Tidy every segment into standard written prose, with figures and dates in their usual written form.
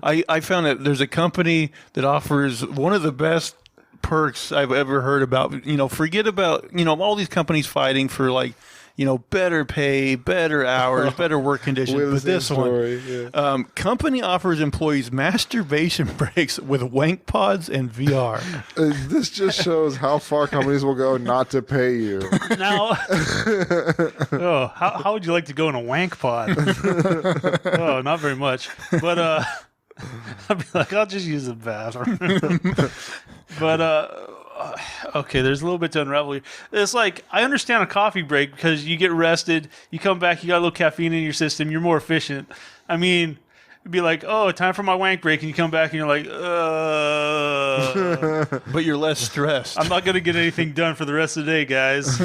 I found that there's a company that offers one of the best perks I've ever heard about. Forget about, all these companies fighting for like, better pay, better hours, better work conditions. With the But same this story, yeah. company offers employees masturbation breaks with wank pods and VR. This just shows how far companies will go not to pay you. Now, oh, how would you like to go in a wank pod? Oh, not very much. But I'd be like, I'll just use the bathroom. But okay, there's a little bit to unravel here. It's like I understand a coffee break because you get rested, you come back, you got a little caffeine in your system, you're more efficient. I mean, it'd be like, oh, time for my wank break, and you come back and you're like, But you're less stressed. I'm not gonna get anything done for the rest of the day, guys.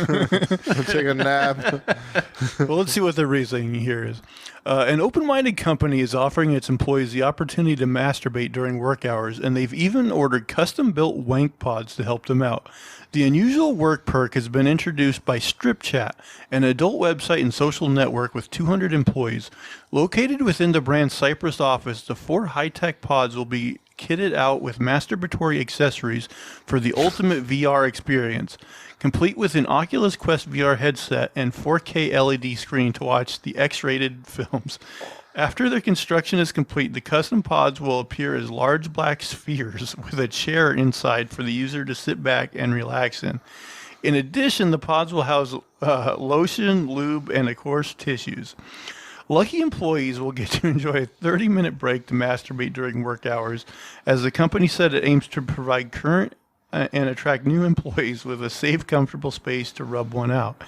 Take a nap. Well, let's see what the reasoning here is. An open-minded company is offering its employees the opportunity to masturbate during work hours, and they've even ordered custom-built wank pods to help them out. The unusual work perk has been introduced by Strip Chat, an adult website and social network with 200 employees. Located within the brand's Cyprus office, the 4 high-tech pods will be kitted out with masturbatory accessories for the ultimate VR experience, complete with an Oculus Quest VR headset and 4K LED screen to watch the X-rated films. After their construction is complete, the custom pods will appear as large black spheres with a chair inside for the user to sit back and relax in. In addition, the pods will house lotion, lube, and, of course, tissues. Lucky employees will get to enjoy a 30-minute break to masturbate during work hours, as the company said it aims to provide current and attract new employees with a safe, comfortable space to rub one out.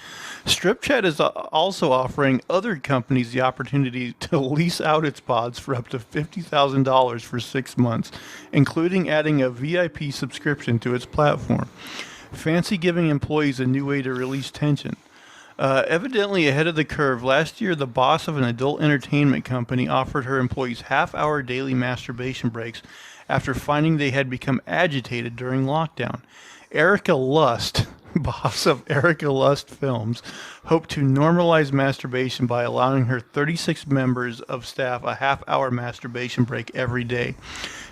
StripChat is also offering other companies the opportunity to lease out its pods for up to $50,000 for 6 months, including adding a VIP subscription to its platform. Fancy giving employees a new way to release tension. Evidently ahead of the curve, last year the boss of an adult entertainment company offered her employees half-hour daily masturbation breaks after finding they had become agitated during lockdown. Erica Lust, boss of Erica Lust Films, hoped to normalize masturbation by allowing her 36 members of staff a half-hour masturbation break every day.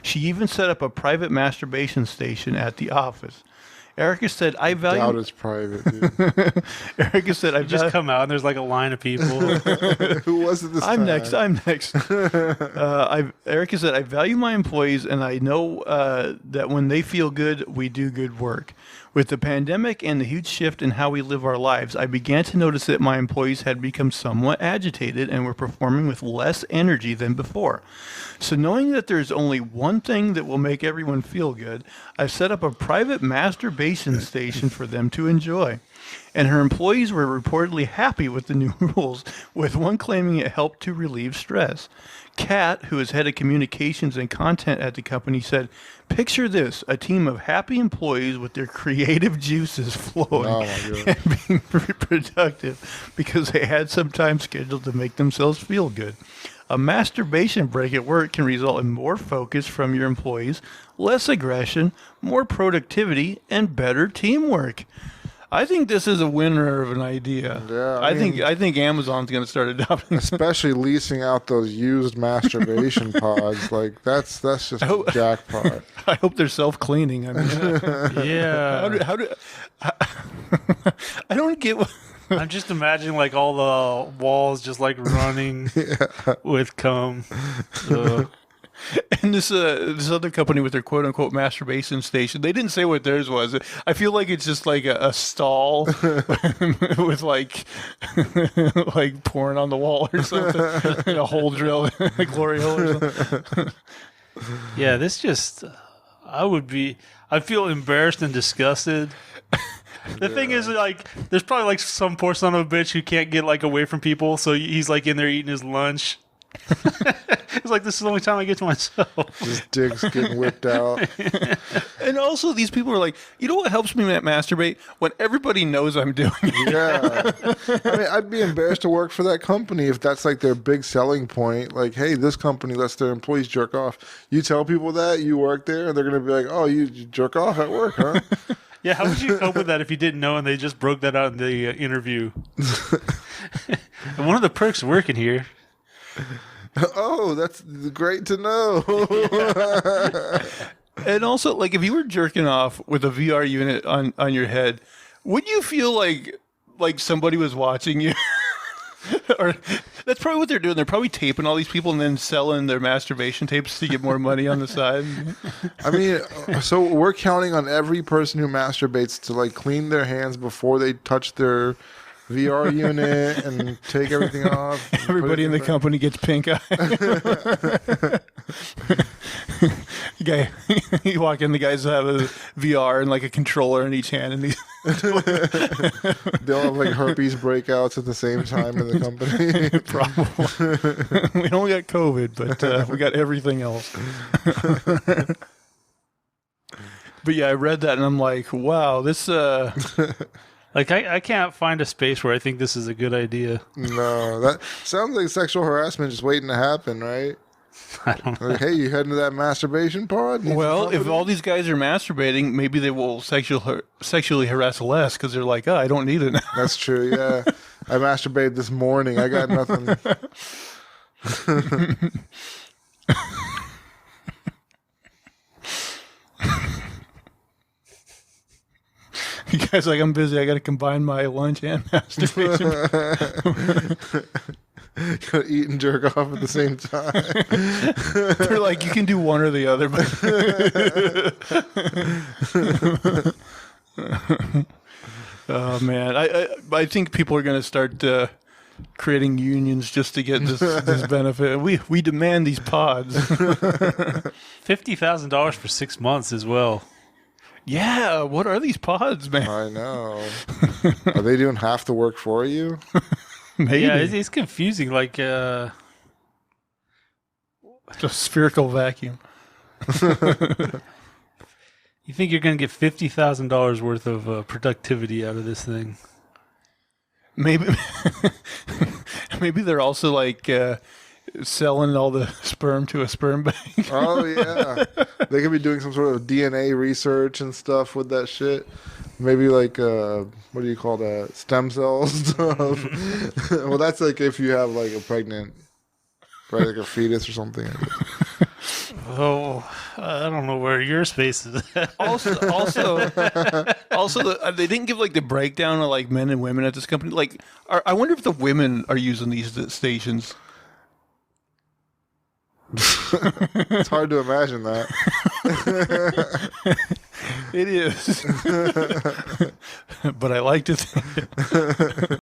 She even set up a private masturbation station at the office. Erica said, I value... Doubt it's private, dude. Erica said, I Just come out and there's like a line of people. Who was it this time? I'm next. Erica said, I value my employees, and I know that when they feel good, we do good work. With the pandemic and the huge shift in how we live our lives, I began to notice that my employees had become somewhat agitated and were performing with less energy than before. So knowing that there's only one thing that will make everyone feel good, I've set up a private masturbation station for them to enjoy. And her employees were reportedly happy with the new rules, with one claiming it helped to relieve stress. Kat, who is head of communications and content at the company, said, picture this, a team of happy employees with their creative juices flowing and being productive because they had some time scheduled to make themselves feel good. A masturbation break at work can result in more focus from your employees, less aggression, more productivity, and better teamwork. I think this is a winner of an idea. Yeah, I think Amazon's going to start adopting this. Especially leasing out those used masturbation pods. Like, that's just a jackpot. I hope they're self-cleaning. I mean, Yeah. I don't get what... I'm just imagining like all the walls just like running with cum. And this other company with their quote unquote masturbation station, they didn't say what theirs was. I feel like it's just like a stall with like like porn on the wall or something, and a hole drill, a glory hole or something. Yeah, this just I feel embarrassed and disgusted. The thing is, like, there's probably like some poor son of a bitch who can't get like away from people, so he's like in there eating his lunch. It's like, this is the only time I get to myself. His dick's getting whipped out. And also, these people are like, you know what helps me masturbate? When everybody knows I'm doing it. Yeah. I mean, I'd be embarrassed to work for that company if that's like their big selling point. Like, hey, this company lets their employees jerk off. You tell people that, you work there, and they're going to be like, oh, you jerk off at work, huh? Yeah, how would you cope with that if you didn't know and they just broke that out in the interview? And one of the perks of working here. Oh, that's great to know. And also, like, if you were jerking off with a VR unit on your head, would you feel like somebody was watching you? Or that's probably what they're doing. They're probably taping all these people and then selling their masturbation tapes to get more money on the side. I mean, so we're counting on every person who masturbates to like clean their hands before they touch their VR unit and take everything off. Everybody in the company gets pink eye. Guy, you walk in, the guys have a VR and like a controller in each hand, and these. They'll have like herpes breakouts at the same time in the company. Probably. We only got COVID, but we got everything else. But yeah, I read that and I'm like, wow, this. Like, I can't find a space where I think this is a good idea. No, that sounds like sexual harassment just waiting to happen, right? I don't know. Like, hey, you heading to that masturbation pod? Need some Well, if company? all these guys are masturbating, maybe they will sexually harass less because they're like, oh, I don't need it now. That's true, yeah. I masturbated this morning. I got nothing. You guys are like, I'm busy. I got to combine my lunch and masturbation. Gotta eat and jerk off at the same time. They're like, you can do one or the other. But oh man, I think people are going to start creating unions just to get this benefit. We demand these pods. $50,000 for 6 months as well. Yeah, what are these pods, man? I know. Are they doing half the work for you? Maybe Yeah, it's confusing. Like, just spherical vacuum. you think you're going to get $50,000 worth of productivity out of this thing? Maybe, maybe they're also like selling all the sperm to a sperm bank. Oh, yeah. They could be doing some sort of DNA research and stuff with that shit. Maybe like, what do you call that? Stem cells stuff. Well, that's like if you have like a pregnant, right? Like a fetus or something. Oh, I don't know where your space is at. Also, they didn't give like the breakdown of like men and women at this company. Like, I wonder if the women are using these stations. It's hard to imagine that. It is, but I like to think.